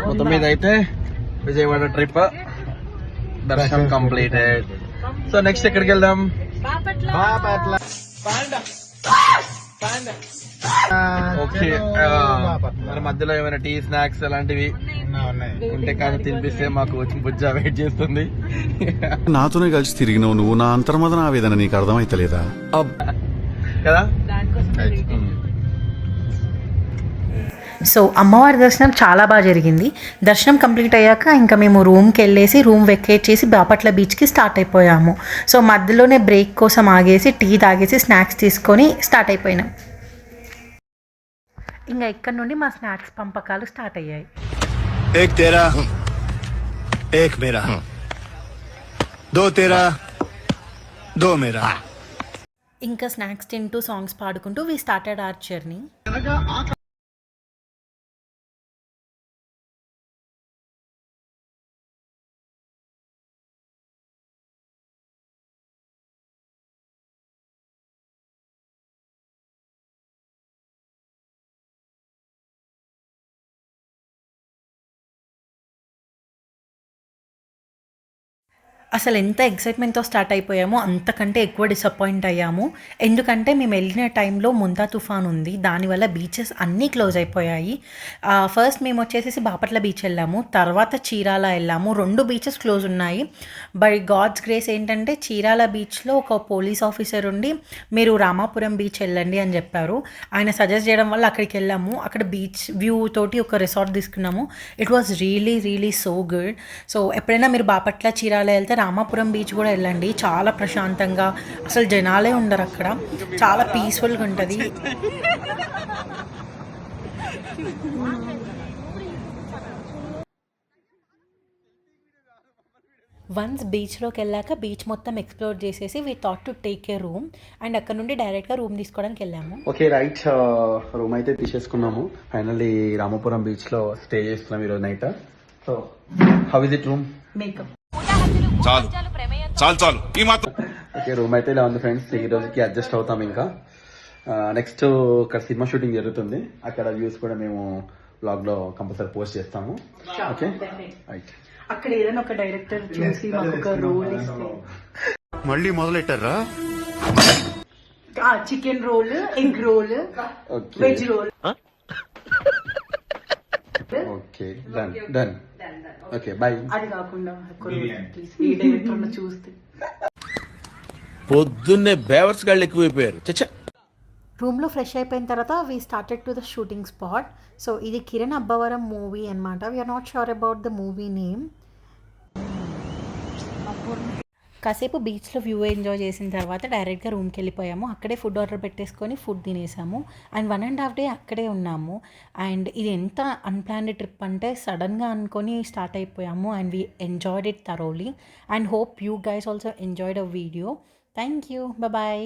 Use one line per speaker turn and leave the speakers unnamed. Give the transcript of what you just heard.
మొత్తం మీద అయితే విజయవాడ ట్రిప్ దర్శనం కంప్లీటెడ్. సో నెక్స్ట్ ఎక్కడికి వెళ్దాం? ఓకే, మరి మధ్యలో ఏమైనా టీ స్నాక్స్ అలాంటివి ఉంటే కానీ తినిపిస్తే మాకు వచ్చి బుజ్జ వెయిట్ చేస్తుంది.
నాతోనే కలిసి తిరిగినావు నువ్వు, నా అంతర్మదన ఆవేదన నీకు అర్థమైతలేదా
కదా?
సో అమ్మవారి దర్శనం చాలా బాగా జరిగింది. దర్శనం కంప్లీట్ అయ్యాక ఇంకా మేము రూమ్కి వెళ్ళేసి రూమ్ వెకేట్ చేసి బాపట్ల బీచ్కి స్టార్ట్ అయిపోయాము. సో మధ్యలోనే బ్రేక్ కోసం ఆగేసి టీ తాగేసి స్నాక్స్ తీసుకొని స్టార్ట్ అయిపోయినాం. ఇంకా ఇక్కడ నుండి మా స్నాక్స్ పంపకాలు స్టార్ట్ అయ్యాయి.
ఏక్ తేరా, ఏక్ మేరా, దో తేరా, దో మేరా.
ఇంకా స్నాక్స్ తింటూ సాంగ్స్ పాడుకుంటూ వి స్టార్టెడ్ అవర్ జర్నీ. అసలు ఎంత ఎక్సైట్మెంట్తో స్టార్ట్ అయిపోయామో అంతకంటే ఎక్కువ డిసప్పాయింట్ అయ్యాము. ఎందుకంటే మేము వెళ్ళిన టైంలో ముంతా తుఫాన్ ఉంది, దానివల్ల బీచెస్ అన్నీ క్లోజ్ అయిపోయాయి. ఫస్ట్ మేము వచ్చేసి బాపట్ల బీచ్ వెళ్ళాము, తర్వాత చీరాల వెళ్ళాము. 2 బీచెస్ క్లోజ్ ఉన్నాయి. బై గాడ్స్ గ్రేస్ ఏంటంటే చీరాల బీచ్లో ఒక పోలీస్ ఆఫీసర్ ఉండి మీరు రామాపురం బీచ్ వెళ్ళండి అని చెప్పారు. ఆయన సజెస్ట్ చేయడం వల్ల అక్కడికి వెళ్ళాము. అక్కడ బీచ్ వ్యూ తోటి ఒక రిసార్ట్ తీసుకున్నాము. It was really so good. So ఎప్పుడైనా మీరు బాపట్ల చీరాల వెళ్తే రామాపురం బీచ్ కూడా వెళ్ళండి. చాలా ప్రశాంతంగా, అసలు జనాలే ఉండరు అక్కడ, చాలా పీస్ఫుల్గా ఉంటుంది. వన్స్ బీచ్లోకి వెళ్ళాక బీచ్ మొత్తం ఎక్స్ప్లోర్ చేసేసి we thought to take a room అండ్ అక్కడ నుండి డైరెక్ట్గా రూమ్ తీసుకోవడానికి వెళ్ళాము.
ఓకే రైట్, రూమ్ అయితే తీసేసుకున్నాము. ఫైనల్లీ రామాపురం బీచ్లో స్టే చేస్తున్నాం ఈరోజు night. So how is it room?
Makeup
చాలు చాలు చాలు ఈ మాత్రం.
ఓకే, రూమ్ అయితే ఇలా ఉంది ఫ్రెండ్స్. ఈ రోజుకి అడ్జస్ట్ అవుతాం. ఇంకా నెక్స్ట్ ఇక్కడ సినిమా షూటింగ్ జరుగుతుంది, అక్కడ వ్యూస్ కూడా మేము బ్లాగ్ లో కంపల్సరీ పోస్ట్ చేస్తాము. Okay right.
అక్కడ ఏదైనా ఒక డైరెక్టర్ చూసి మాకు ఒక రోల్ ఇస్తే.
మళ్ళీ మొదలెట్టారా?
Chicken roll, egg roll, veg roll.
Okay done done. Okay bye.
అది కాకుండా ఈ డైరెక్టర్ చూస్తే
పొద్దున్నే బేవర్స్ గాళ్ళు ఎక్కువైపోయారు. చచ్చా.
రూమ్లో ఫ్రెష్ అయిపోయిన తర్వాత we started to the shooting spot. So ఇది కిరణ్ అబ్బవరం మూవీ అనమాట. We are not sure about the movie name. కాసేపు బీచ్లో వ్యూ ఎంజాయ్ చేసిన తర్వాత డైరెక్ట్గా రూమ్కి వెళ్ళిపోయాము. అక్కడే ఫుడ్ ఆర్డర్ పెట్టేసుకొని ఫుడ్ తినేసాము అండ్ 1.5 day అక్కడే ఉన్నాము. అండ్ ఇది ఎంత అన్ప్లాన్డ్ ట్రిప్ అంటే సడన్గా అనుకొని స్టార్ట్ అయిపోయాము and we enjoyed it thoroughly and hope you guys also enjoyed a video. Thank you, bye.